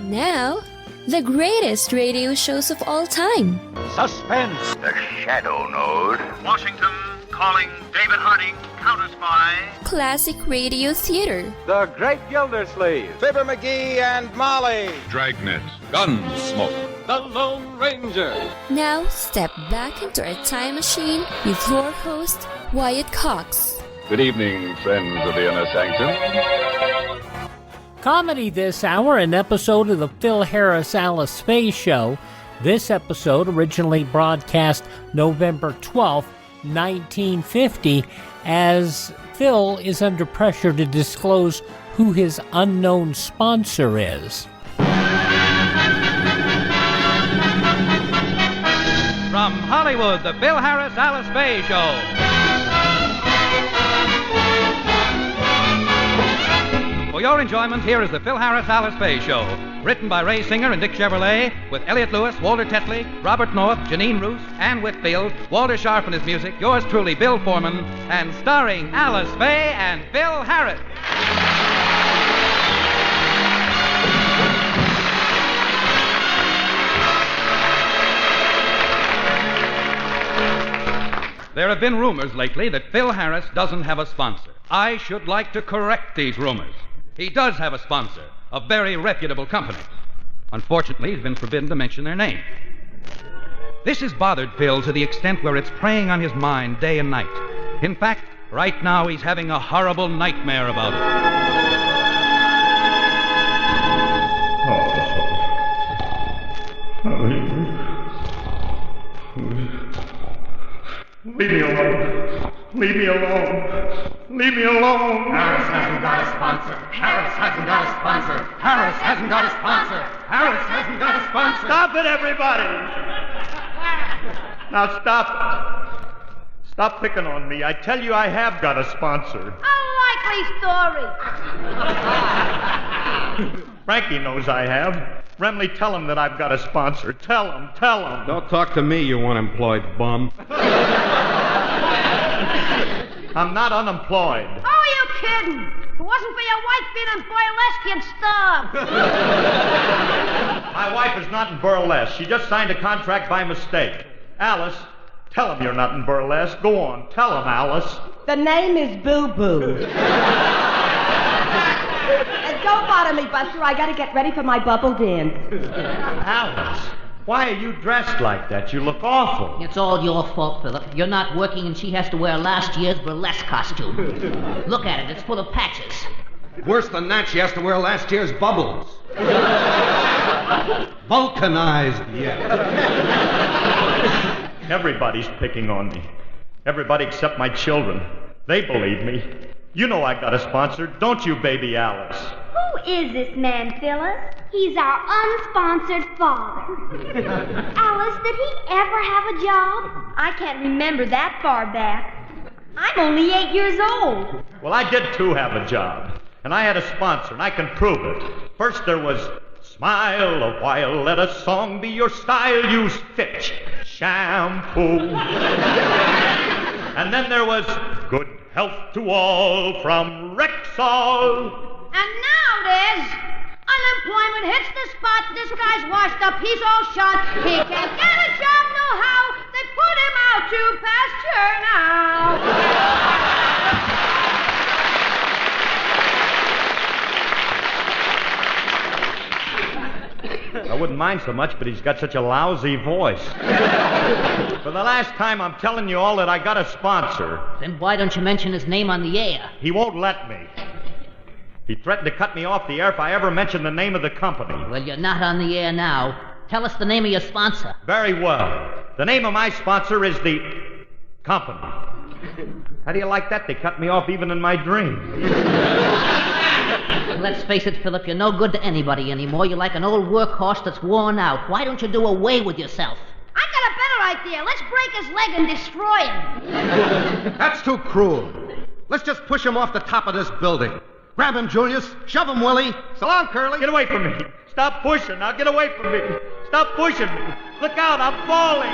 Now, the greatest radio shows of all time. Suspense. The Shadow Node. Washington calling David Harding, Counter-Spy. Classic radio theater. The Great Gildersleeve. Fibber McGee and Molly. Dragnet. Gunsmoke. The Lone Ranger. Now, step back into a time machine with your host, Wyatt Cox. Good evening, friends of the Inner Sanctum. Comedy this hour, an episode of the Phil Harris Alice-Faye Show. This episode originally broadcast November 12th, 1950, as Phil is under pressure to disclose who his unknown sponsor is. From Hollywood, the Phil Harris Alice-Faye Show. For your enjoyment, here is the Phil Harris Alice-Faye Show. Written by Ray Singer and Dick Chevrolet, with Elliot-Lewis, Walter Tetley, Robert North, Janine Roos, Ann Whitfield, Walter Sharp and his music, yours truly, Bill Foreman, and starring Alice Faye and Phil Harris. There have been rumors lately that Phil Harris doesn't have a sponsor. I should like to correct these rumors. He does have a sponsor, a very reputable company. Unfortunately, he's been forbidden to mention their name. This has bothered Phil to the extent where it's preying on his mind day and night. In fact, right now he's having a horrible nightmare about it. Leave me alone. Leave me alone. Leave me alone. Harris hasn't got a sponsor. Harris hasn't got a sponsor. Harris hasn't got a sponsor. Harris hasn't got a sponsor. Stop it, everybody. Now stop it. Stop picking on me. I tell you I have got a sponsor. A likely story. Frankie knows I have. Remley, tell him that I've got a sponsor. Tell him. Don't talk to me, you unemployed bum. I'm not unemployed. Oh, are you kidding? If it wasn't for your wife being in burlesque, you'd starve. My wife is not in burlesque. She just signed a contract by mistake. Alice, tell him you're not in burlesque. Go on, tell him, Alice. The name is Boo Boo. Don't bother me, Buster. I gotta get ready for my bubble dance. Alice, why are you dressed like that? You look awful. It's all your fault, Philip. You're not working and she has to wear last year's burlesque costume. Look at it. It's full of patches. Worse than that, she has to wear last year's bubbles. Vulcanized yet. Everybody's picking on me. Everybody except my children. They believe me. You know I got a sponsor, don't you, baby Alice? Who is this man, Phyllis? He's our unsponsored father. Alice, did he ever have a job? I can't remember that far back. I'm only 8 years old. Well, I did, too, have a job. And I had a sponsor, and I can prove it. First there was, smile a while, let a song be your style, use Fitch shampoo. And then there was, good health to all from Rexall. And now there's unemployment hits the spot. This guy's washed up. He's all shot. He can't get a job no how. They put him out to pasture now. I wouldn't mind so much, but he's got such a lousy voice. For the last time, I'm telling you all that I got a sponsor. Then why don't you mention his name on the air? He won't let me. He threatened to cut me off the air if I ever mention the name of the company. Well, you're not on the air now. Tell us the name of your sponsor. Very well. The name of my sponsor is the company. How do you like that? They cut me off even in my dream. Let's face it, Philip, you're no good to anybody anymore. You're like an old workhorse that's worn out. Why don't you do away with yourself? I got a better idea. Let's break his leg and destroy him. That's too cruel. Let's just push him off the top of this building. Grab him, Julius. Shove him, Willie. So long, Curly. Get away from me. Stop pushing. Now get away from me. Stop pushing me. Look out. I'm falling.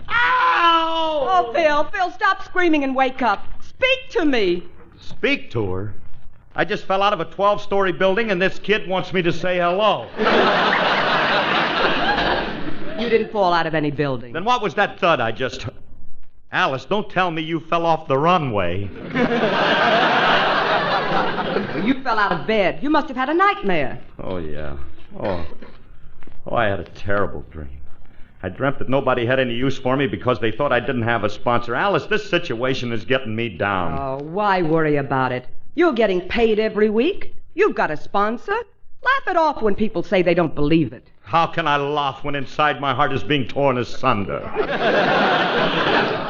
Ow! Oh, Phil, stop screaming and wake up. Speak to me. Speak to her? I just fell out of a 12-story building, and this kid wants me to say hello. You didn't fall out of any building. Then what was that thud I just heard? Alice, don't tell me you fell off the runway. Well, you fell out of bed. You must have had a nightmare. Oh, yeah. Oh, I had a terrible dream. I dreamt that nobody had any use for me because they thought I didn't have a sponsor. Alice, this situation is getting me down. Oh, why worry about it? You're getting paid every week. You've got a sponsor. Laugh it off when people say they don't believe it. How can I laugh when inside my heart is being torn asunder?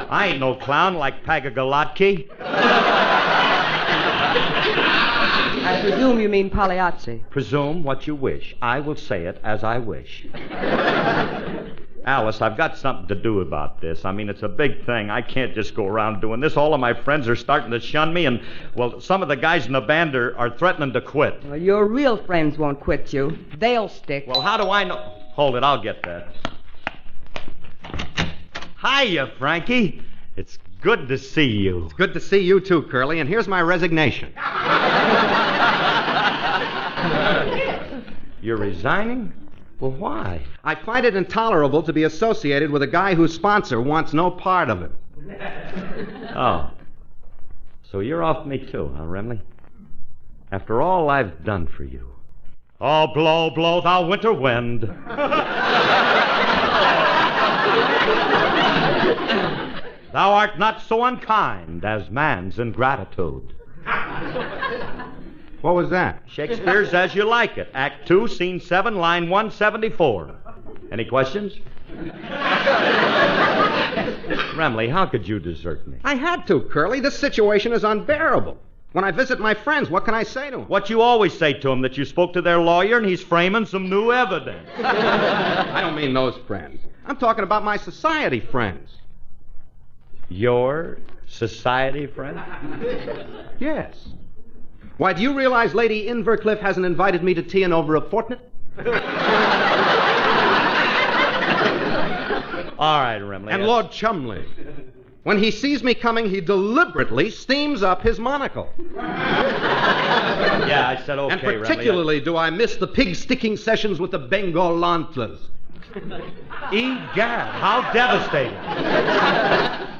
I ain't no clown like Pagagalotki. I presume you mean Pagliacci. Presume what you wish. I will say it as I wish. Alice, I've got something to do about this. I mean, it's a big thing. I can't just go around doing this. All of my friends are starting to shun me, and, well, some of the guys in the band are threatening to quit. Well, your real friends won't quit you. They'll stick. Well, how do I know? Hold it, I'll get that. Hiya, Frankie. It's good to see you. It's good to see you too, Curly, and here's my resignation. You're resigning? Well, why? I find it intolerable to be associated with a guy whose sponsor wants no part of it. Oh. So you're off me too, huh, Remley? After all I've done for you. Oh, blow, blow, thou winter wind. Thou art not so unkind as man's ingratitude. What was that? Shakespeare's As You Like It, Act 2, Scene 7, line 174. Any questions? Remley, how could you desert me? I had to, Curly. This situation is unbearable. When I visit my friends, what can I say to them? What you always say to them, that you spoke to their lawyer and he's framing some new evidence. I don't mean those friends. I'm talking about my society friends. Your society friend? Yes. Why, do you realize Lady Invercliffe hasn't invited me to tea in over a fortnight? All right, Remley. And Lord Chumley. When he sees me coming, he deliberately steams up his monocle. Yeah, I said okay, And particularly do I miss the pig-sticking sessions with the Bengal Lantlas. Egad, how devastating.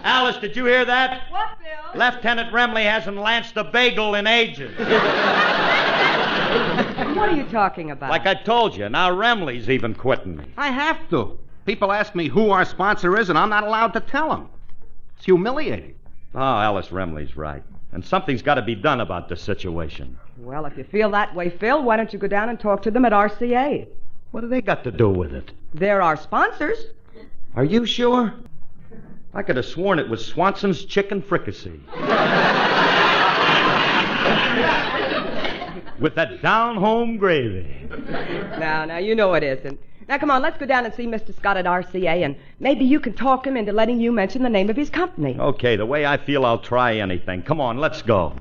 Alice, did you hear that? What, Bill? Lieutenant Remley hasn't lanced a bagel in ages. What are you talking about? Like I told you, now Remley's even quitting me. I have to. People ask me who our sponsor is, and I'm not allowed to tell them. It's humiliating. Oh, Alice Remley's right. And something's got to be done about the situation. Well, if you feel that way, Phil, why don't you go down and talk to them at RCA? What do they got to do with it? They're our sponsors. Are you sure? I could have sworn it was Swanson's chicken fricassee. With that down-home gravy. Now, you know it isn't. Now, come on, let's go down and see Mr. Scott at RCA, and maybe you can talk him into letting you mention the name of his company. Okay, the way I feel, I'll try anything. Come on, let's go.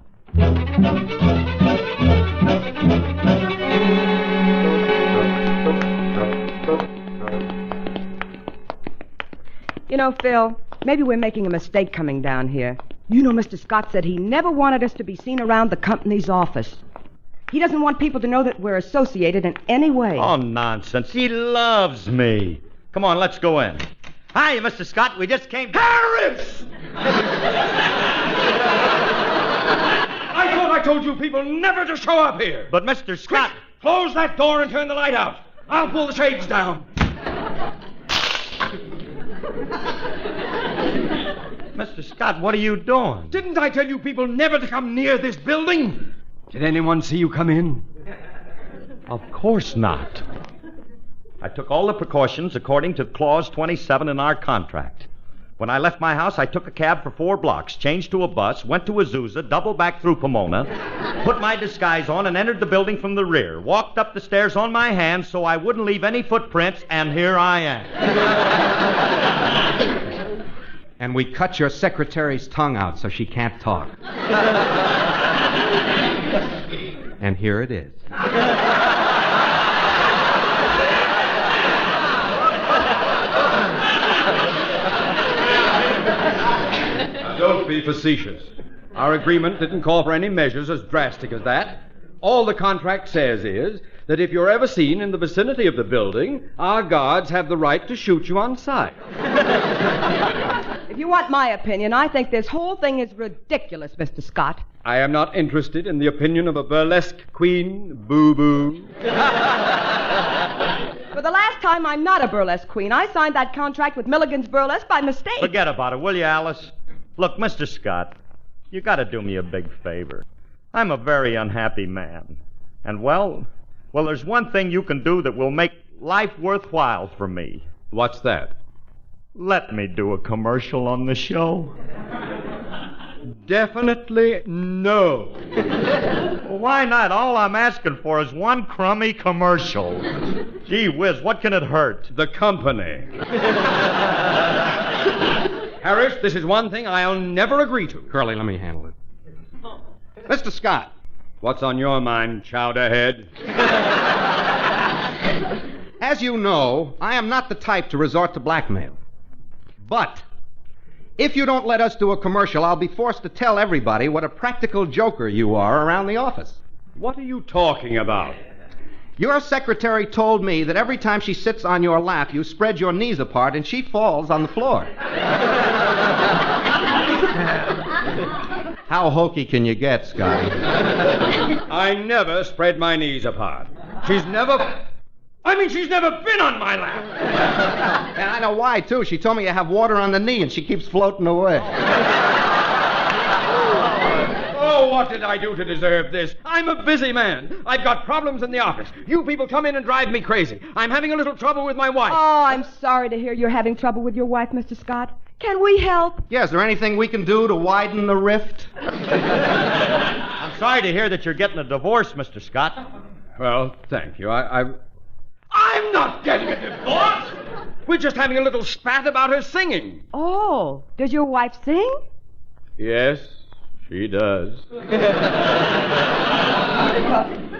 You know, Phil, maybe we're making a mistake coming down here. You know, Mr. Scott said he never wanted us to be seen around the company's office. He doesn't want people to know that we're associated in any way. Oh, nonsense. He loves me. Come on, let's go in. Hi, Mr. Scott. We just came... Harris! I thought I told you people never to show up here. But, Mr. Scott... Quick, close that door and turn the light out. I'll pull the shades down. Mr. Scott, what are you doing? Didn't I tell you people never to come near this building? Did anyone see you come in? Of course not. I took all the precautions according to Clause 27 in our contract. When I left my house, I took a cab for 4 blocks, changed to a bus, went to Azusa, doubled back through Pomona, put my disguise on, and entered the building from the rear. Walked up the stairs on my hands so I wouldn't leave any footprints, and here I am. And we cut your secretary's tongue out so she can't talk. And here it is. Don't be facetious. Our agreement didn't call for any measures as drastic as that. All the contract says is that if you're ever seen in the vicinity of the building, our guards have the right to shoot you on sight. If you want my opinion, I think this whole thing is ridiculous, Mr. Scott. I am not interested in the opinion of a burlesque queen, boo-boo. For the last time, I'm not a burlesque queen. I signed that contract with Milligan's Burlesque by mistake. Forget about it, will you, Alice? Look, Mr. Scott, you got to do me a big favor. I'm a very unhappy man. And, well, there's one thing you can do that will make life worthwhile for me. What's that? Let me do a commercial on the show. Definitely no. Well, why not? All I'm asking for is one crummy commercial. Gee whiz, what can it hurt? The company. Harris, this is one thing I'll never agree to. Curly, let me handle it. Mr. Scott. What's on your mind, Chowderhead? As you know, I am not the type to resort to blackmail. But if you don't let us do a commercial, I'll be forced to tell everybody what a practical joker you are around the office. What are you talking about? Your secretary told me that every time she sits on your lap, you spread your knees apart and she falls on the floor. How hokey can you get, Scotty? I never spread my knees apart. She's never been on my lap. And I know why, too. She told me you have water on the knee and she keeps floating away. Oh, what did I do to deserve this? I'm a busy man. I've got problems in the office. You people come in and drive me crazy. I'm having a little trouble with my wife. Oh, I'm sorry to hear you're having trouble with your wife, Mr. Scott. Can we help? Yeah, is there anything we can do to widen the rift? I'm sorry to hear that you're getting a divorce, Mr. Scott. Well, thank you. I'm not getting a divorce. We're just having a little spat about her singing. Oh, does your wife sing? Yes, she does.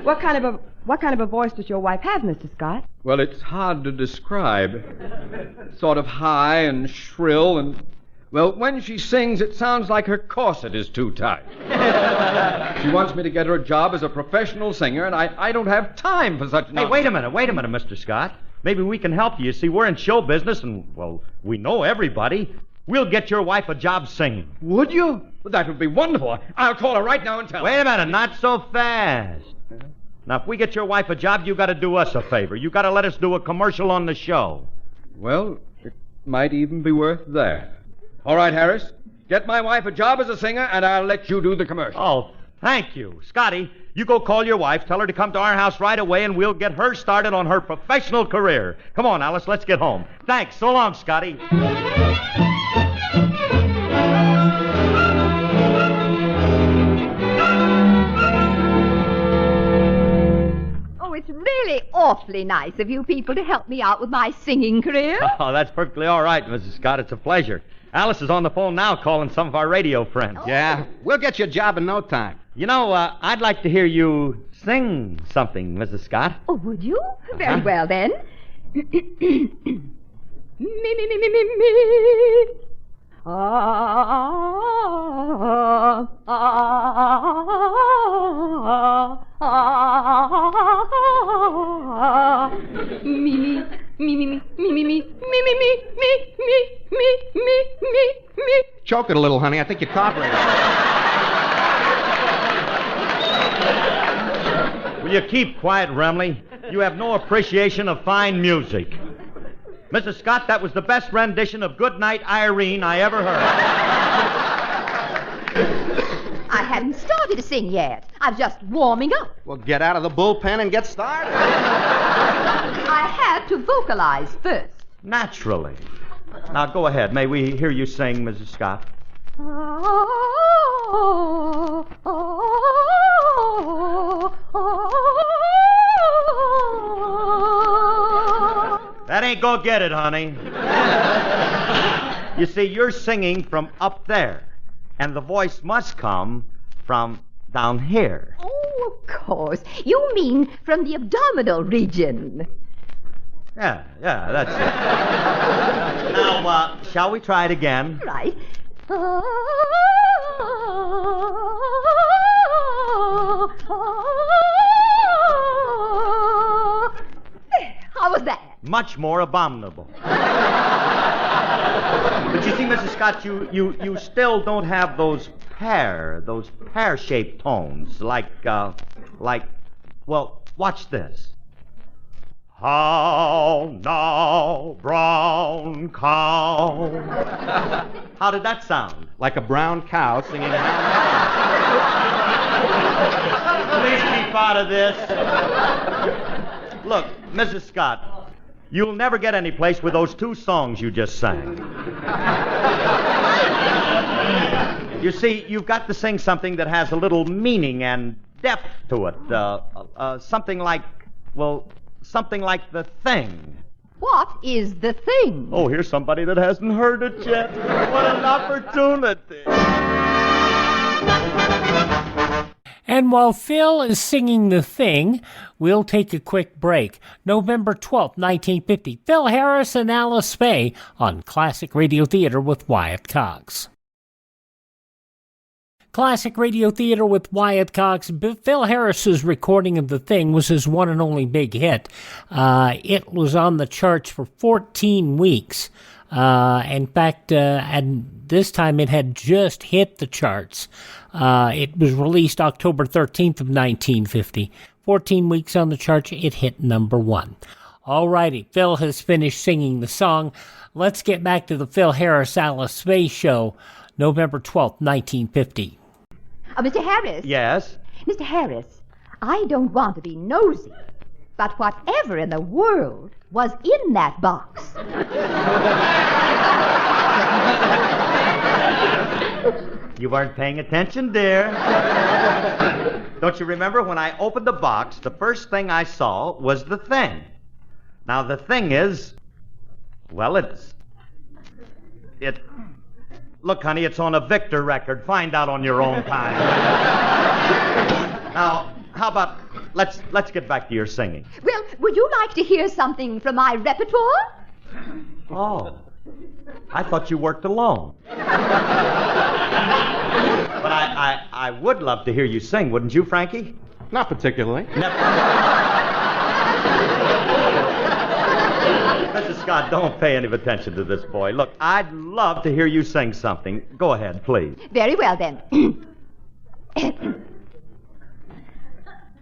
What kind of a voice does your wife have, Mr. Scott? Well, it's hard to describe. Sort of high and shrill and... Well, when she sings, it sounds like her corset is too tight. She wants me to get her a job as a professional singer, and I don't have time for such nonsense. Hey, wait a minute, Mr. Scott. Maybe we can help you. You see, we're in show business, and, well, we know everybody. We'll get your wife a job singing. Would you? Well, that would be wonderful. I'll call her right now and tell her. Wait a minute, not so fast. Now, if we get your wife a job, you got to do us a favor. You got to let us do a commercial on the show. Well, it might even be worth that. All right, Harris. Get my wife a job as a singer, and I'll let you do the commercial. Oh, thank you. Scotty, you go call your wife, tell her to come to our house right away, and we'll get her started on her professional career. Come on, Alice, let's get home. Thanks. So long, Scotty. It's really awfully nice of you people to help me out with my singing career. Oh, that's perfectly all right, Mrs. Scott. It's a pleasure. Alice is on the phone now calling some of our radio friends. Oh. Yeah, we'll get you a job in no time. You know, I'd like to hear you sing something, Mrs. Scott. Oh, would you? Very well, then. Me. Choke it a little, honey. I think you're carbureting. Will you keep quiet, Remley? You have no appreciation of fine music. Mrs. Scott, that was the best rendition of Goodnight Irene I ever heard. I haven't started to sing yet. I'm just warming up. Well, get out of the bullpen and get started. I have to vocalize first. Naturally. Now, go ahead. May we hear you sing, Mrs. Scott? That ain't go get it, honey. You see, you're singing from up there, and the voice must come from down here. Oh, of course. You mean from the abdominal region. Yeah, that's it. Now, shall we try it again? Right. much more abominable. But you see, Mrs. Scott, you still don't have those pear-shaped tones, like, well, watch this. How now, brown cow. How did that sound? Like a brown cow singing Please keep out of this. Look, Mrs. Scott, you'll never get any place with those two songs you just sang. You see, you've got to sing something that has a little meaning and depth to it. Something like The Thing. What is The Thing? Oh, here's somebody that hasn't heard it yet. What an opportunity. And while Phil is singing The Thing, we'll take a quick break. November 12th, 1950, Phil Harris and Alice-Faye on Classic Radio Theater with Wyatt Cox. Classic Radio Theater with Wyatt Cox. Phil Harris's recording of The Thing was his one and only big hit. It was on the charts for 14 weeks. In fact, and this time it had just hit the charts. It was released October 13th of 1950. 14 weeks on the charts, it hit number 1. Alrighty, Phil has finished singing the song. Let's get back to the Phil Harris Alice-Faye show, November 12th, 1950. Mr. Harris? Yes? Mr. Harris, I don't want to be nosy, but whatever in the world was in that box? You weren't paying attention, dear. Don't you remember when I opened the box, the first thing I saw was The Thing. Now, the thing is, well, look, honey, it's on a Victor record. Find out on your own time. Now, how about, let's get back to your singing. Well, would you like to hear something from my repertoire? Oh, I thought you worked alone. But I would love to hear you sing, wouldn't you, Frankie? Not particularly. Mrs. Scott, don't pay any attention to this boy. Look, I'd love to hear you sing something. Go ahead, please. Very well, then.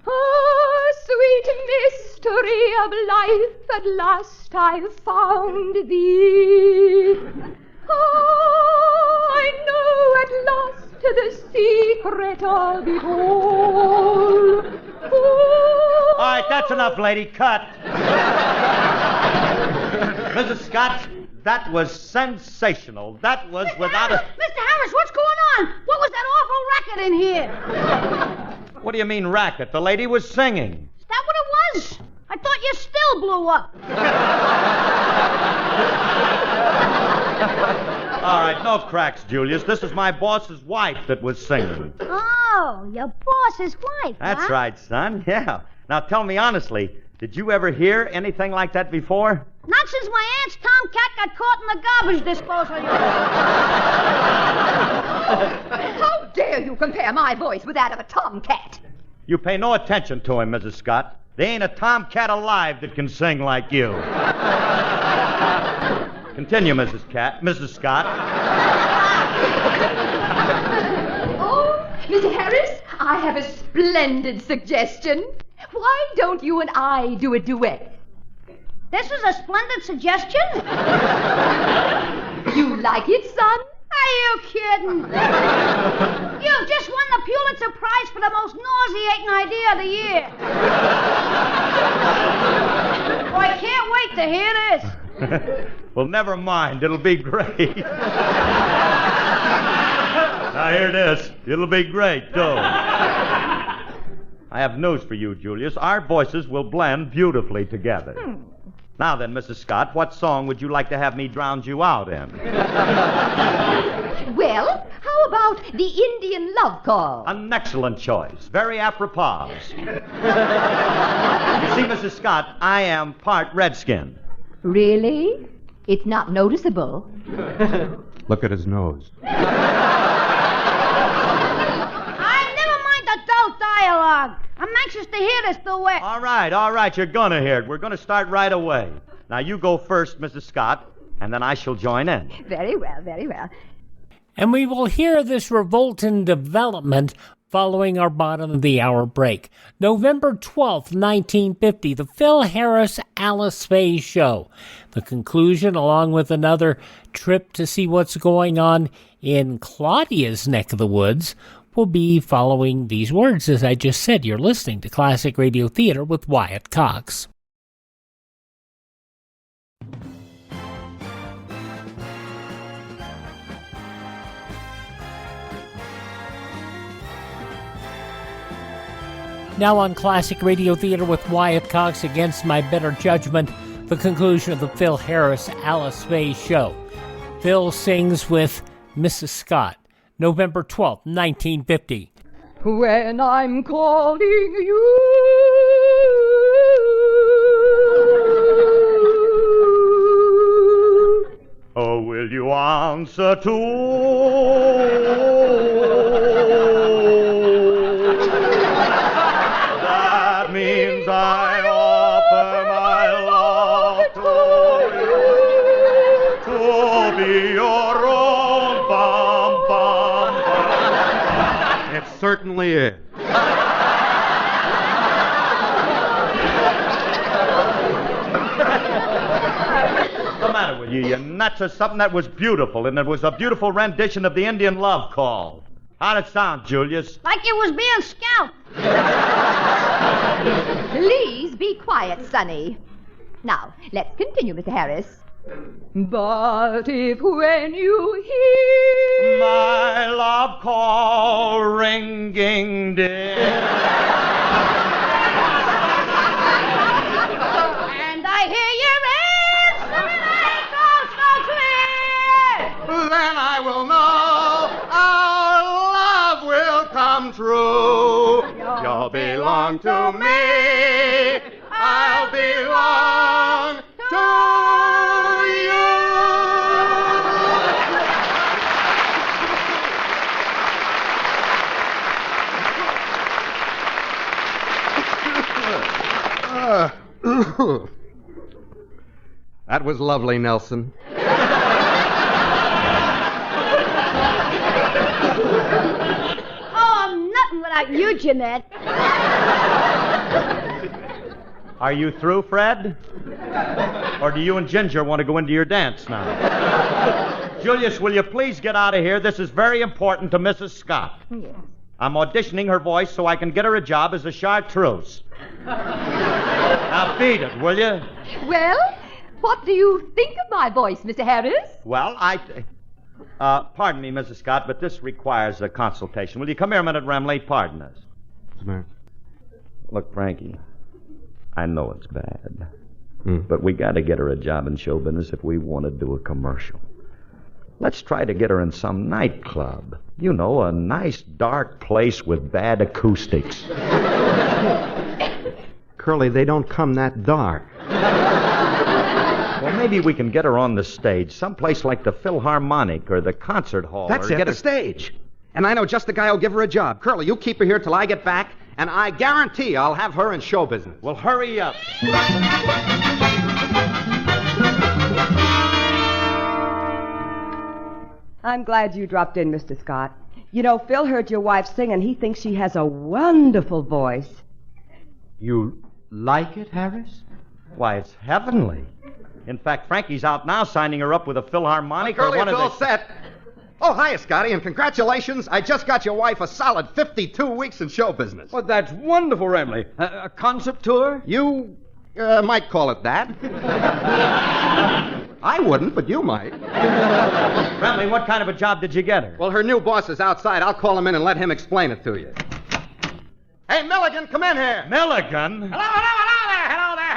Oh, sweet mystery of life, at last I've found thee. Oh, I know at last the secret of it all. Oh, all right, that's enough, lady. Cut. Mrs. Scott, that was sensational. That was without a... Mr. Harris, what's going on? What was that awful racket in here? What do you mean, racket? The lady was singing. Is that what it was? I thought you still blew up. All right, no cracks, Julius. This is my boss's wife that was singing. Oh, your boss's wife, That's huh? right, son. Yeah. Now, tell me honestly, did you ever hear anything like that before? Not since my aunt's tomcat got caught in the garbage disposal. how dare you compare my voice with that of a tomcat? You pay no attention to him, Mrs. Scott. There ain't a tomcat alive that can sing like you. Continue, Mrs. Scott. Oh, Mr. Harris, I have a splendid suggestion. Why don't you and I do a duet? This is a splendid suggestion. You like it, son? Are you kidding? You've just won the Pulitzer Prize for the most nauseating idea of the year. Oh, I can't wait to hear this. Well, never mind. It'll be great. Now, hear this. It'll be great, too. I have news for you, Julius. Our voices will blend beautifully together. Now then, Mrs. Scott, what song would you like to have me drown you out in? Well, how about the Indian Love Call? An excellent choice. Very apropos. You see, Mrs. Scott, I am part redskin. Really? It's not noticeable. Look at his nose. Never mind the dull dialogue. I'm anxious to hear this duet. All right. You're gonna hear it. We're gonna start right away. Now, you go first, Mrs. Scott, and then I shall join in. Very well, very well. And we will hear this revolt in development following our bottom of the hour break. November 12th, 1950, the Phil Harris Alice-Faye Show. The conclusion, along with another trip to see what's going on in Claudia's neck of the woods, will be following these words. As I just said, you're listening to Classic Radio Theater with Wyatt Cox. Now on Classic Radio Theater with Wyatt Cox, against my better judgment, the conclusion of the Phil Harris Alice-Faye Show. Phil sings with Mrs. Scott, November 12th, 1950. When I'm calling you, oh, will you answer to? That means I offer my love to be your own. Bum, bum, bum. It certainly is. What's the matter with you? You nuts or something? That was beautiful, and it was a beautiful rendition of the Indian Love Call. How'd it sound, Julius? Like it was being scalped. please be quiet, Sonny. Now, let's continue, Mr. Harris. But if when you hear my love call ringing, dear, and I hear your answer and I go so clear, then I will know our love will come true. You'll belong to me, I'll belong to you. That was lovely, Nelson. Without you, Jeanette. Are you through, Fred? Or do you and Ginger want to go into your dance now? Julius, will you please get out of here? This is very important to Mrs. Scott. Yes. I'm auditioning her voice so I can get her a job as a chartreuse. Now beat it, will you? Well, what do you think of my voice, Mr. Harris? Well, pardon me, Mrs. Scott, but this requires a consultation. Will you come here a minute, Remley? Pardon us. Look, Frankie, I know it's bad, but we got to get her a job in show business if we want to do a commercial. Let's try to get her in some nightclub. You know, a nice, dark place with bad acoustics. Curly, they don't come that dark. Well, maybe we can get her on the stage, someplace like the Philharmonic or the concert hall. That's it, the stage. And I know just the guy who'll give her a job. Curly, you keep her here till I get back, and I guarantee I'll have her in show business. Well, hurry up. I'm glad you dropped in, Mr. Scott. You know, Phil heard your wife sing, and he thinks she has a wonderful voice. You like it, Harris? Why, it's heavenly. In fact, Frankie's out now signing her up with a Philharmonic Curly, or one it's of all the... set. Oh, hiya, Scotty, and congratulations. I just got your wife a solid 52 weeks in show business. Well, that's wonderful, Remley. A concert tour? You might call it that. I wouldn't, but you might. Remley, what kind of a job did you get her? Well, her new boss is outside. I'll call him in and let him explain it to you. Hey, Milligan, come in here. Milligan? Hello there, everybody!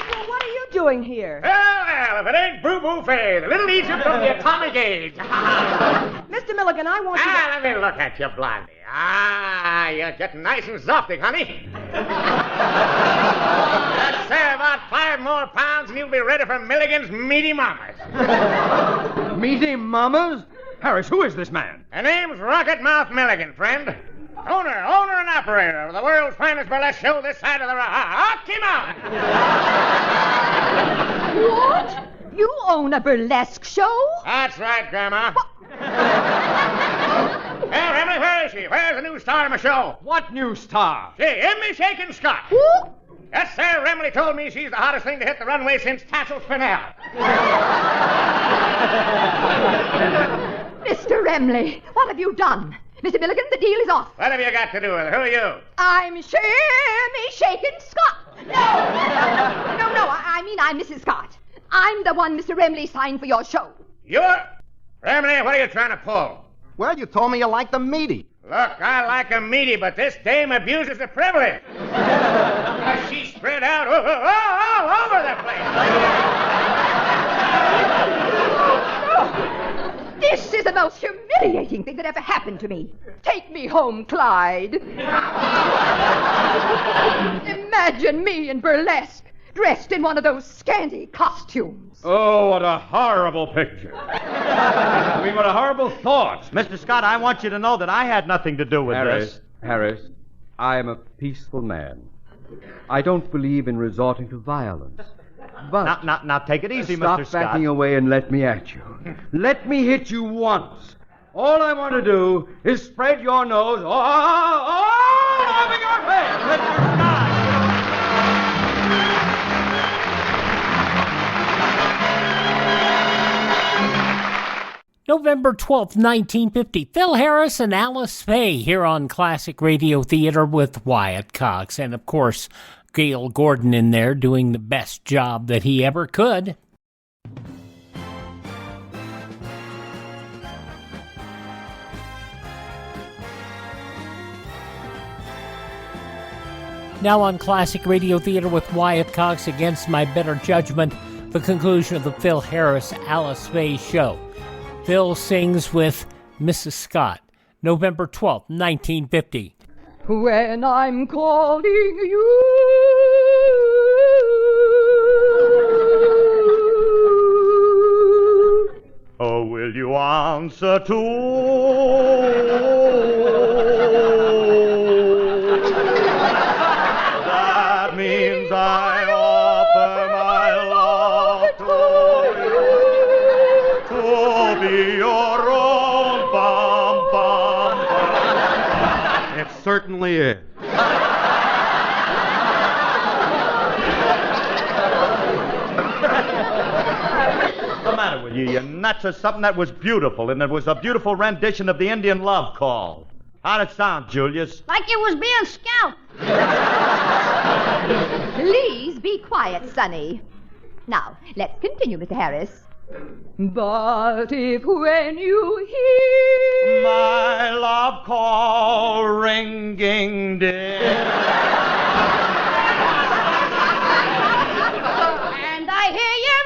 Well, what are you doing here? Well, if it ain't Boo-Boo Fay, the little Egypt of the atomic age. Mr. Milligan, I want you to... Let me look at you, Blondie. You're getting nice and softy, honey. Let's say about 5 more pounds and you'll be ready for Milligan's meaty mamas. Meaty mamas? Harris, who is this man? Her name's Rocket Mouth Milligan, friend. operator of the world's finest burlesque show this side of the Rocky Mountain. What? You own a burlesque show? That's right, Grandma. Well, Emily, where is she? Where's the new star of my show? What new star? She, Emily Shakin' Scott. Who? Yes, sir. Emily told me she's the hottest thing to hit the runway since Tassel Spinell. Mr. Remley, what have you done? Mr. Milligan, the deal is off. What have you got to do with it? Who are you? I'm Emily Shakin' Scott. No, I mean I'm Mrs. Scott. I'm the one Mr. Remley signed for your show. You're... Emily, what are you trying to pull? Well, you told me you liked them meaty. Look, I like 'em meaty, but this dame abuses the privilege. She's spread out all over the place. This is the most humiliating thing that ever happened to me. Take me home, Clyde. Imagine me in burlesque, dressed in one of those scanty costumes. Oh, what a horrible picture. I mean, what a horrible thought. Mr. Scott, I want you to know that I had nothing to do with this. Harris, I am a peaceful man. I don't believe in resorting to violence. But now take it easy, Mr. Scott. Stop backing away and let me at you. Let me hit you once. All I want to do is spread your nose all over your face, Mr. Scott. November 12th, 1950. Phil Harris and Alice-Faye here on Classic Radio Theater with Wyatt Cox. And, of course, Gail Gordon in there doing the best job that he ever could. Now on Classic Radio Theater with Wyatt Cox, against my better judgment, the conclusion of the Phil Harris Alice-Faye show. Phil sings with Mrs. Scott, November 12th, 1950. When I'm calling you, oh, will you answer to? That means I offer my love to you, to be your own bum, bum, bum. It certainly is. What's the matter with you nuts or something? That was beautiful, and it was a beautiful rendition of the Indian Love Call. How'd it sound, Julius? Like it was being scalped. Please be quiet, Sonny. Now, let's continue, Mr. Harris. But if when you hear my love call ringing, dear, and I hear your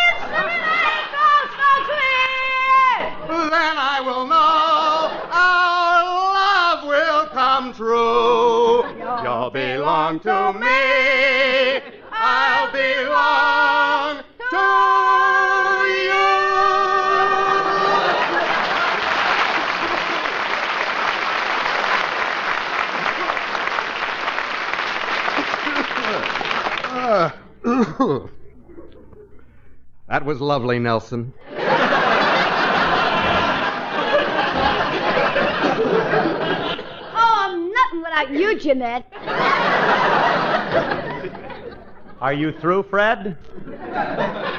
answering echo so clear, then I will know our love will come true. You'll belong to me. I'll belong to you. That was lovely, Nelson. I'm nothing without you, Jeanette. are you through, Fred?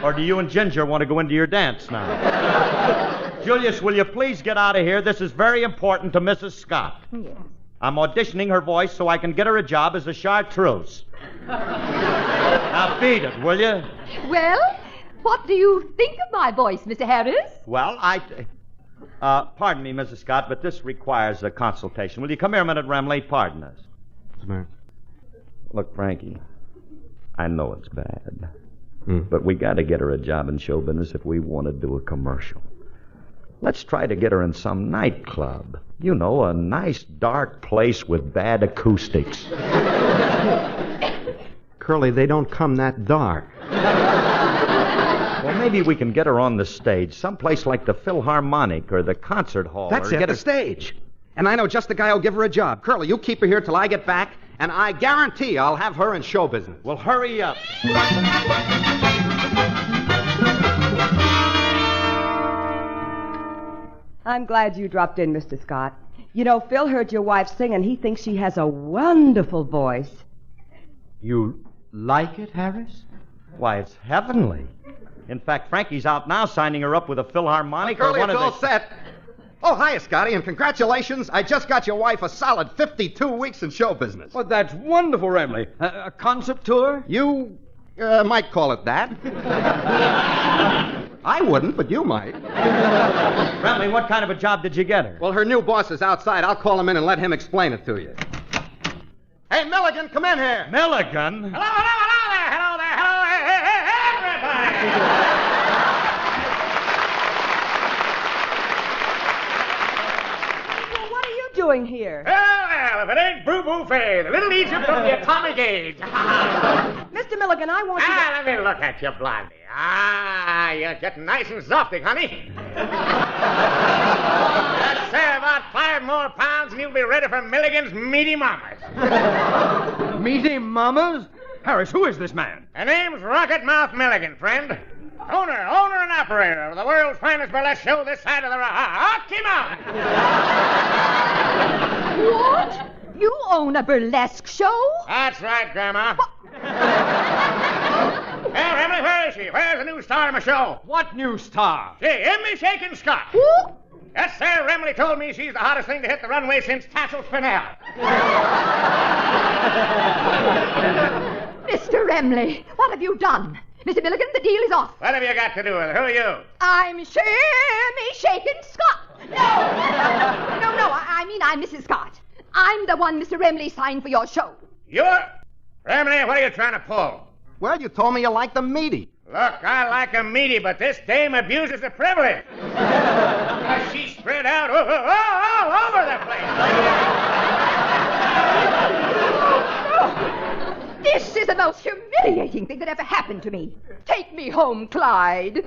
Or do you and Ginger want to go into your dance now? Julius, will you please get out of here? This is very important to Mrs. Scott. Yes. I'm auditioning her voice so I can get her a job as a chartreuse. Now beat it, will you? Well, what do you think of my voice, Mr. Harris? Well, pardon me, Mrs. Scott, but this requires a consultation. Will you come here a minute, Remley? Pardon us. Look, Frankie, I know it's bad, but we got to get her a job in show business if we want to do a commercial. Let's try to get her in some nightclub. You know, a nice, dark place with bad acoustics. Curly, they don't come that dark. Well, maybe we can get her on the stage, someplace like the Philharmonic or the concert hall. That's or it, get the her... stage. And I know just the guy who'll give her a job. Curly, you keep her here till I get back, and I guarantee I'll have her in show business. Well, hurry up. I'm glad you dropped in, Mr. Scott. You know, Phil heard your wife sing, and he thinks she has a wonderful voice. You like it, Harris? Why, it's heavenly. In fact, Frankie's out now signing her up with a Philharmonic or Curly, one it's of all the... set. Oh, hiya, Scotty, and congratulations. I just got your wife a solid 52 weeks in show business. Well, that's wonderful, Remley. A concert tour? You might call it that. I wouldn't, but you might. Remley, what kind of a job did you get her? Well, her new boss is outside. I'll call him in and let him explain it to you. Hey, Milligan, come in here. Milligan? Hello there, everybody! Doing here? Well, if it ain't Boo-Boo Faye, the little Egypt from the atomic age. Mr. Milligan, I want you to... Let me look at you, Blondie. You're getting nice and softy, honey. Let's say about 5 more pounds and you'll be ready for Milligan's meaty mamas. Meaty mamas? Harris, who is this man? Her name's Rocket Mouth Milligan, friend. Owner and operator of the world's finest burlesque show this side of the Rocky Mountain. What? You own a burlesque show? That's right, Grandma. Well, Remley, where is she? Where's the new star of my show? What new star? She, Emmy Shakin' Scott. Who? Yes, sir. Remley told me she's the hottest thing to hit the runway since Tassel Spinell. Mr. Remley, what have you done? Mr. Milligan, the deal is off. What have you got to do with it? Who are you? I'm Emmy Shakin' Scott. No, I mean I'm Mrs. Scott. I'm the one Mr. Remley signed for your show. You're... Remley, what are you trying to pull? Well, you told me you liked the meaty. Look, I like 'em meaty, but this dame abuses the privilege. She's spread out all over the place. This is the most humiliating thing that ever happened to me. Take me home, Clyde.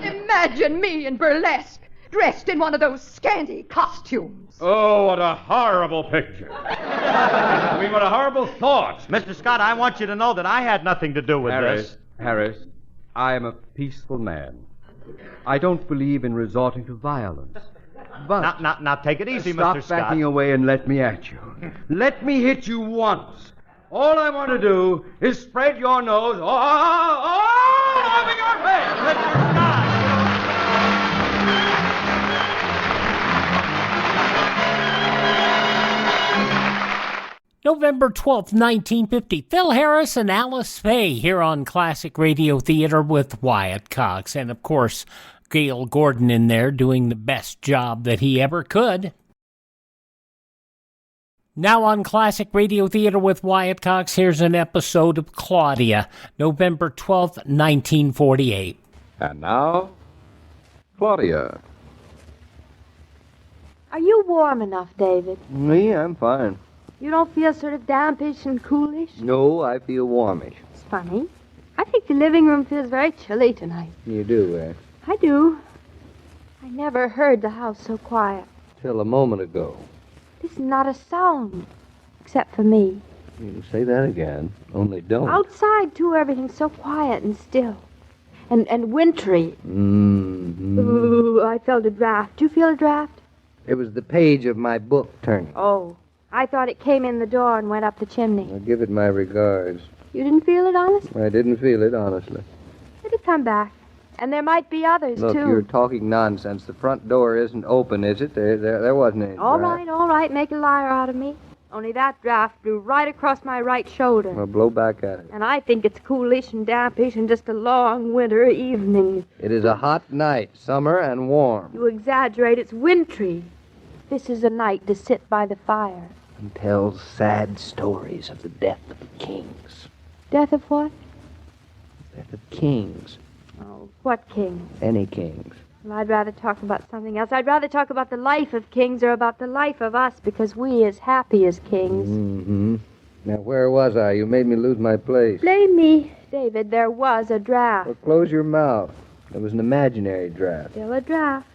Imagine me in burlesque, dressed in one of those scanty costumes. Oh, what a horrible picture. I mean, what a horrible thought. Mr. Scott, I want you to know that I had nothing to do with this. Harris, I am a peaceful man. I don't believe in resorting to violence. But now take it easy, stop Mr. Scott. backing away and let me at you. Let me hit you once. All I want to do is spread your nose all over your face. Mr. Scott! November 12th, 1950, Phil Harris and Alice-Faye here on Classic Radio Theater with Wyatt Cox. And, of course, Gail Gordon in there doing the best job that he ever could. Now on Classic Radio Theater with Wyatt Cox, here's an episode of Claudia, November 12th, 1948. And now, Claudia. Are you warm enough, David? Me, I'm fine. You don't feel sort of dampish and coolish? No, I feel warmish. It's funny. I think the living room feels very chilly tonight. You do, eh? I do. I never heard the house so quiet. Till a moment ago. There's not a sound, except for me. You can say that again, only don't. Outside, too, everything's so quiet and still. And wintry. Mm-hmm. Ooh, I felt a draft. Do you feel a draft? It was the page of my book turning. Oh, I thought it came in the door and went up the chimney. I'll give it my regards. You didn't feel it, honestly? I didn't feel it, honestly. It'll come back. And there might be others, Look, too. you're talking nonsense. The front door isn't open, is it? There wasn't any. All right. Make a liar out of me. Only that draft blew right across my right shoulder. Well, blow back at it. And I think it's coolish and dampish and just a long winter evening. It is a hot night, summer and warm. You exaggerate. It's wintry. This is a night to sit by the fire. And tells sad stories of the death of kings. Death of what? Death of kings. Oh, what king? Any kings. Well, I'd rather talk about something else. I'd rather talk about the life of kings or about the life of us, because we is happy as kings. Mm-hmm. Now, where was I? You made me lose my place. Blame me. David, there was a draft. Well, close your mouth. It was an imaginary draft. Still a draft.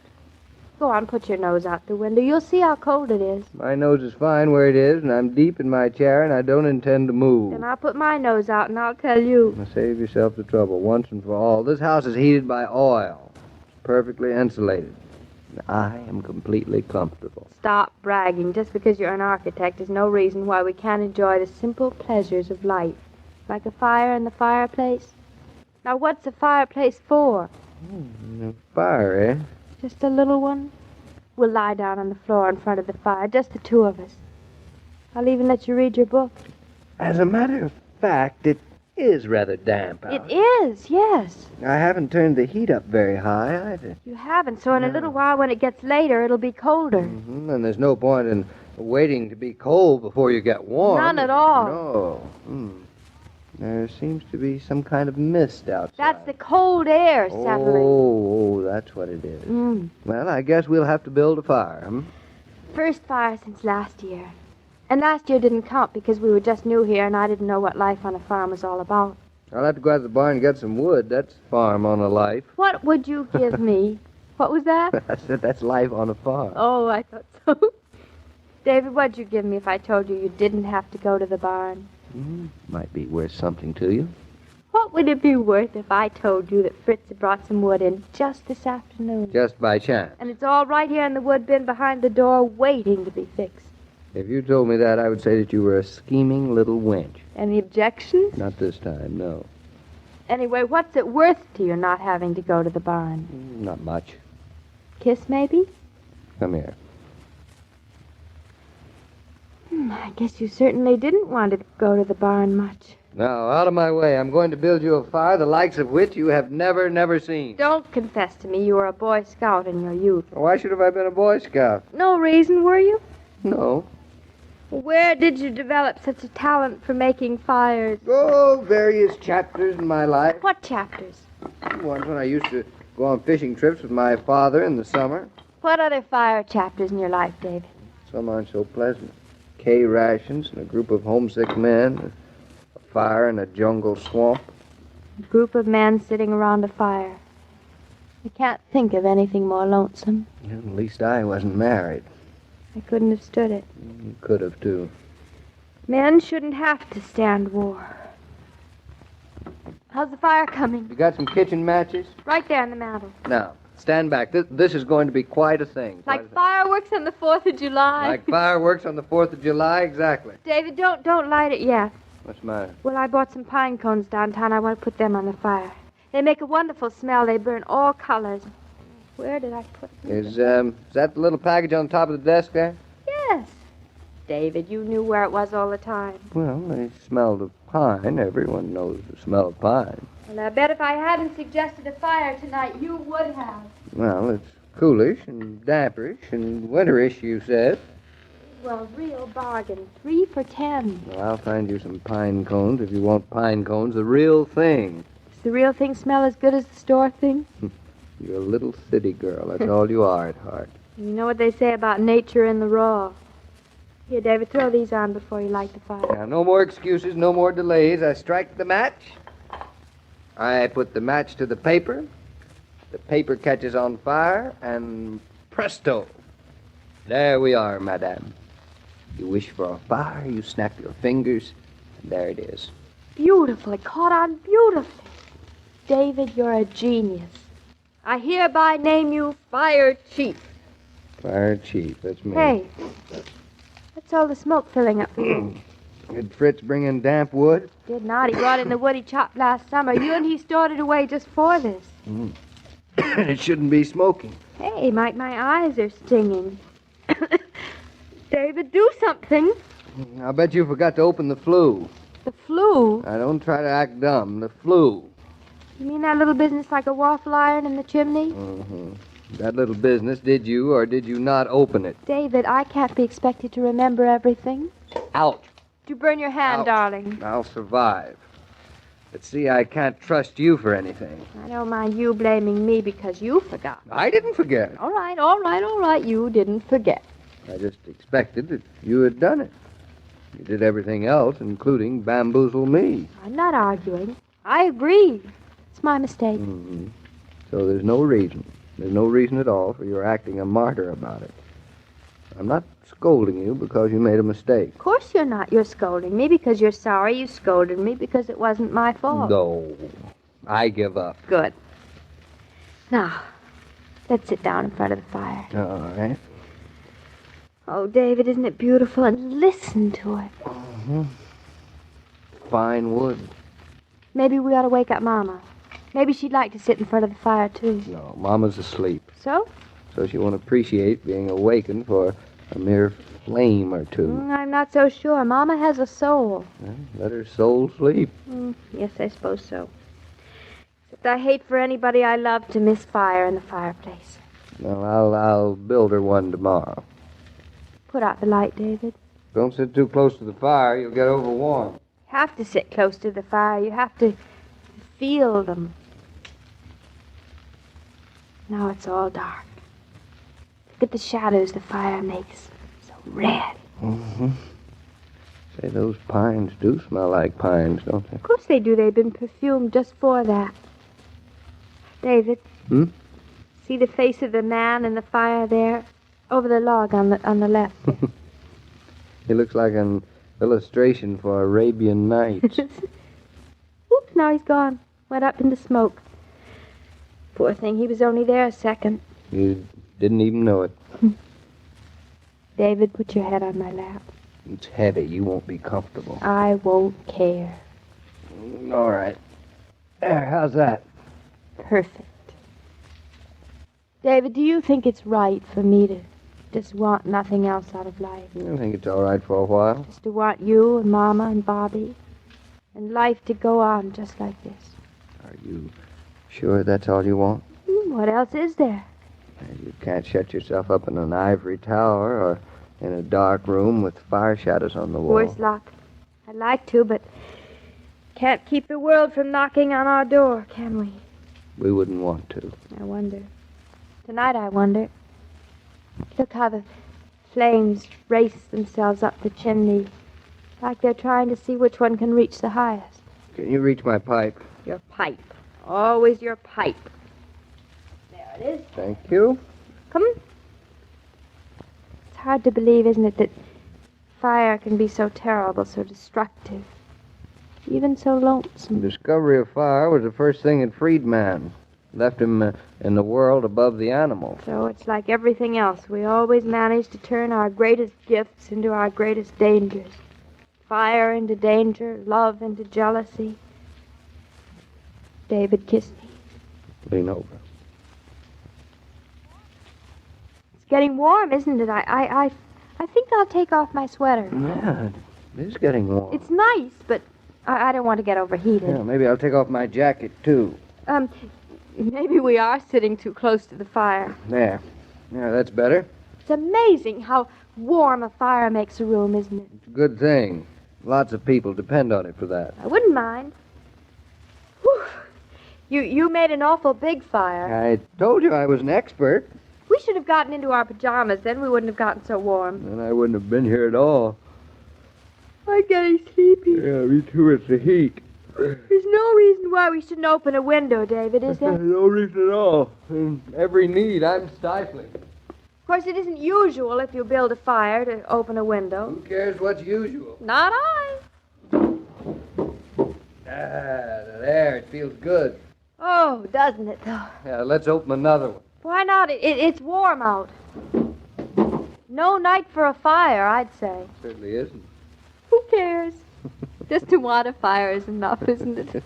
Go on, put your nose out the window. You'll see how cold it is. My nose is fine where it is, and I'm deep in my chair, and I don't intend to move. Then I'll put my nose out, and I'll tell you. Now save yourself the trouble once and for all. This house is heated by oil. It's perfectly insulated. And I am completely comfortable. Stop bragging. Just because you're an architect is no reason why we can't enjoy the simple pleasures of life. Like a fire in the fireplace. Now, what's a fireplace for? A fire, eh? Just a little one? We'll lie down on the floor in front of the fire, just the two of us. I'll even let you read your book. As a matter of fact, it is rather damp out. It is, yes. I haven't turned the heat up very high either. You haven't, so in a little while when it gets later, it'll be colder. And there's no point in waiting to be cold before you get warm. None at all. No. There seems to be some kind of mist outside. That's the cold air settling. Oh, that's what it is. Well, I guess we'll have to build a fire, First fire since last year. And last year didn't count because we were just new here and I didn't know what life on a farm was all about. I'll have to go out to the barn and get some wood. That's farm on a life. What would you give me? What was that? I said that's life on a farm. Oh, I thought so. David, what'd you give me if I told you didn't have to go to the barn? Might be worth something to you. What would it be worth if I told you that Fritz had brought some wood in just this afternoon? Just by chance. And it's all right here in the wood bin behind the door waiting to be fixed. If you told me that, I would say that you were a scheming little wench. Any objections? Not this time, no. Anyway, what's it worth to you not having to go to the barn? Not much. Kiss, maybe? Come here. I guess you certainly didn't want to go to the barn much. Now, out of my way. I'm going to build you a fire the likes of which you have never seen. Don't confess to me you were a Boy Scout in your youth. Why should have I been a Boy Scout? No reason, were you? No. Where did you develop such a talent for making fires? Oh, various chapters in my life. What chapters? Once when I used to go on fishing trips with my father in the summer. What other fire chapters in your life, David? Some aren't so pleasant. K rations and a group of homesick men. A fire in a jungle swamp. A group of men sitting around a fire. I can't think of anything more lonesome. At least I wasn't married. I couldn't have stood it. You could have, too. Men shouldn't have to stand war. How's the fire coming? You got some kitchen matches? Right there on the mantel. Now, stand back. This is going to be quite a thing. Like fireworks on the 4th of July. Like fireworks on the 4th of July, exactly. David, don't light it yet. What's the matter? Well, I bought some pine cones downtown. I want to put them on the fire. They make a wonderful smell. They burn all colors. Where did I put them? Is that the little package on top of the desk there? Yes. David, you knew where it was all the time. Well, they smelled of pine. Everyone knows the smell of pine. Well, I bet if I hadn't suggested a fire tonight, you would have. Well, it's coolish and damperish and winterish, you said. Well, real bargain. 3 for $10. Well, I'll find you some pine cones if you want pine cones, the real thing. Does the real thing smell as good as the store thing? You're a little city girl. That's all you are at heart. You know what they say about nature in the raw. Here, David, throw these on before you light the fire. Now, no more excuses, no more delays. I strike the match. I put the match to the paper. The paper catches on fire, and presto. There we are, madame. You wish for a fire, you snap your fingers, and there it is. Beautiful. It caught on beautifully. David, you're a genius. I hereby name you Fire Chief. Fire Chief, that's me. Hey, what's all the smoke filling up for you? Did Fritz bring in damp wood? Did not. He brought in the wood he chopped last summer. You and he stored it away just for this. It shouldn't be smoking. Hey, Mike, my eyes are stinging. David, do something. I'll bet you forgot to open the flue. The flue? Now, don't try to act dumb. The flue. You mean that little business like a waffle iron in the chimney? Mm-hmm. That little business, did you or did you not open it? David, I can't be expected to remember everything. Ouch. Did you burn your hand, Ouch. darling? I'll survive. But see, I can't trust you for anything. I don't mind you blaming me because you forgot. I didn't forget. All right. You didn't forget. I just expected that you had done it. You did everything else, including bamboozle me. I'm not arguing. I agree. It's my mistake. Mm-hmm. So there's no reason. There's no reason at all for your acting a martyr about it. I'm not scolding you because you made a mistake. Of course you're not. You're scolding me because you're sorry you scolded me because it wasn't my fault. No. I give up. Good. Now, let's sit down in front of the fire. All right. Oh, David, isn't it beautiful? And listen to it. Mm-hmm. Fine wood. Maybe we ought to wake up Mama. Maybe she'd like to sit in front of the fire, too. No, Mama's asleep. So? So she won't appreciate being awakened for a mere flame or two. I'm not so sure. Mama has a soul. Well, let her soul sleep. Yes, I suppose so. Except I hate for anybody I love to miss fire in the fireplace. Well, I'll build her one tomorrow. Put out the light, David. Don't sit too close to the fire. You'll get overwarm. You have to sit close to the fire. You have to feel them. Now it's all dark. Look at the shadows the fire makes. So red. Mm-hmm. Say, those pines do smell like pines, don't they? Of course they do. They've been perfumed just for that. David. See the face of the man in the fire there? Over the log on the left. He looks like an illustration for Arabian Nights. Oops, now he's gone. Went up into smoke. Poor thing, he was only there a second. You didn't even know it. David, put your head on my lap. It's heavy. You won't be comfortable. I won't care. All right. There, how's that? Perfect. David, do you think it's right for me to just want nothing else out of life? I think it's all right for a while. Just to want you and Mama and Bobby and life to go on just like this. Are you sure that's all you want? What else is there? You can't shut yourself up in an ivory tower or in a dark room with fire shadows on the wall. Worse luck. I'd like to, but can't keep the world from knocking on our door, can we? We wouldn't want to. I wonder. Tonight I wonder. Look how the flames race themselves up the chimney, like they're trying to see which one can reach the highest. Can you reach my pipe? Your pipe. Always your pipe. There it is. Thank you. Come on. It's hard to believe, isn't it, that fire can be so terrible, so destructive, even so lonesome. The discovery of fire was the first thing that freed man. Left him in the world above the animals. So it's like everything else. We always manage to turn our greatest gifts into our greatest dangers. Fire into danger, love into jealousy. David, kiss me. Lean over. It's getting warm, isn't it? I think I'll take off my sweater. Yeah, it is getting warm. It's nice, but I don't want to get overheated. Yeah, maybe I'll take off my jacket, too. Maybe we are sitting too close to the fire. There. Yeah, that's better. It's amazing how warm a fire makes a room, isn't it? It's a good thing. Lots of people depend on it for that. I wouldn't mind. Whew. You made an awful big fire. I told you I was an expert. We should have gotten into our pajamas, then we wouldn't have gotten so warm. And I wouldn't have been here at all. I'm getting sleepy. Yeah, me too. It's the heat. There's no reason why we shouldn't open a window, David, is there? No reason at all. In every need, I'm stifling. Of course, it isn't usual if you build a fire to open a window. Who cares what's usual? Not I. There, it feels good. Oh, doesn't it, though? Yeah, let's open another one. Why not? It's warm out. No night for a fire, I'd say. Certainly isn't. Who cares? Just to want a fire is enough, isn't it?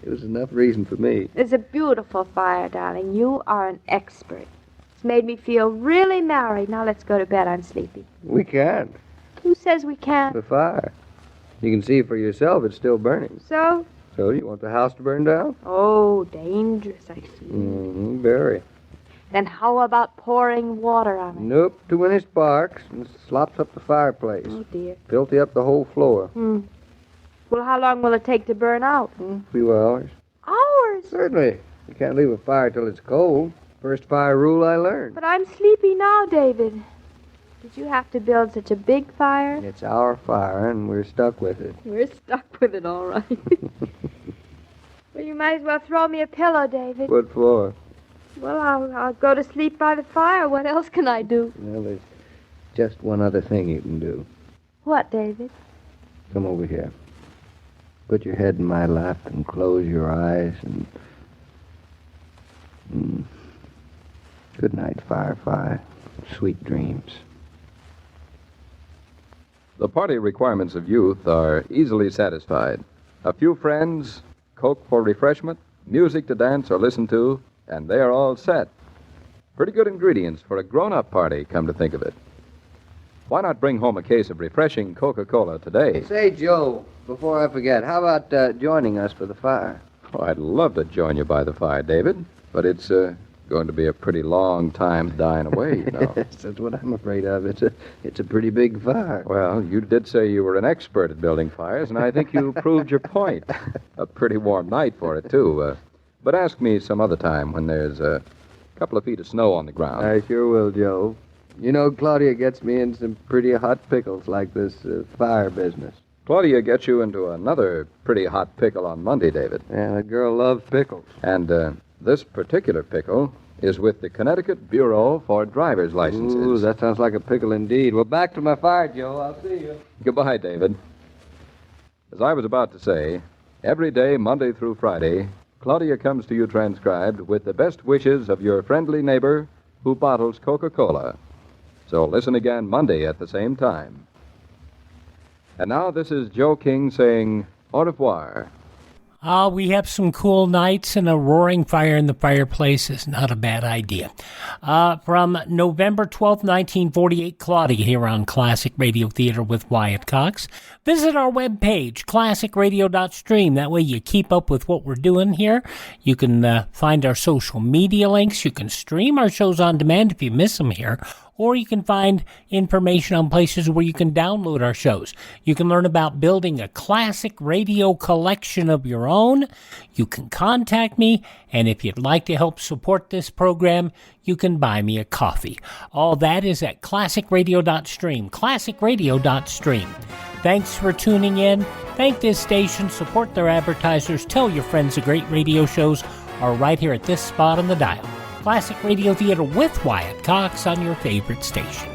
It was enough reason for me. It's a beautiful fire, darling. You are an expert. It's made me feel really married. Now let's go to bed. I'm sleepy. We can't. Who says we can't? The fire. You can see for yourself it's still burning. So? So you want the house to burn down? Oh, dangerous, I see. Mm-hmm, very. Then how about pouring water on it? Nope, too many sparks and slops up the fireplace. Oh, dear. Filthy up the whole floor. Well, how long will it take to burn out? A few hours. Hours? Certainly. You can't leave a fire till it's cold. First fire rule I learned. But I'm sleepy now, David. Did you have to build such a big fire? It's our fire, and we're stuck with it. We're stuck with it, all right. Well, you might as well throw me a pillow, David. What for? Well, I'll go to sleep by the fire. What else can I do? Well, there's just one other thing you can do. What, David? Come over here. Put your head in my lap and close your eyes and... Good night, Firefly. Sweet dreams. The party requirements of youth are easily satisfied. A few friends, Coke for refreshment, music to dance or listen to, and they are all set. Pretty good ingredients for a grown-up party, come to think of it. Why not bring home a case of refreshing Coca-Cola today? Say, Joe, before I forget, how about joining us for the fire? Oh, I'd love to join you by the fire, David, but it's going to be a pretty long time dying away, you know. Yes, that's what I'm afraid of. It's a pretty big fire. Well, you did say you were an expert at building fires, and I think you proved your point. A pretty warm night for it, too. But ask me some other time when there's a couple of feet of snow on the ground. I sure will, Joe. You know, Claudia gets me in some pretty hot pickles like this fire business. Claudia gets you into another pretty hot pickle on Monday, David. Yeah, the girl loves pickles. And this particular pickle is with the Connecticut Bureau for Driver's Licenses. Ooh, that sounds like a pickle indeed. Well, back to my fire, Joe. I'll see you. Goodbye, David. As I was about to say, every day, Monday through Friday, Claudia comes to you transcribed with the best wishes of your friendly neighbor who bottles Coca-Cola. So listen again Monday at the same time. And now this is Joe King saying au revoir. We have some cool nights, and a roaring fire in the fireplace is not a bad idea. From November 12th, 1948, Claudia here on Classic Radio Theater with Wyatt Cox. Visit our webpage, classicradio.stream. That way you keep up with what we're doing here. You can find our social media links. You can stream our shows on demand if you miss them here. Or you can find information on places where you can download our shows. You can learn about building a classic radio collection of your own. You can contact me, and if you'd like to help support this program, you can buy me a coffee. All that is at classicradio.stream, classicradio.stream. Thanks for tuning in. Thank this station, support their advertisers, tell your friends the great radio shows are right here at this spot on the dial. Classic Radio Theater with Wyatt Cox on your favorite station.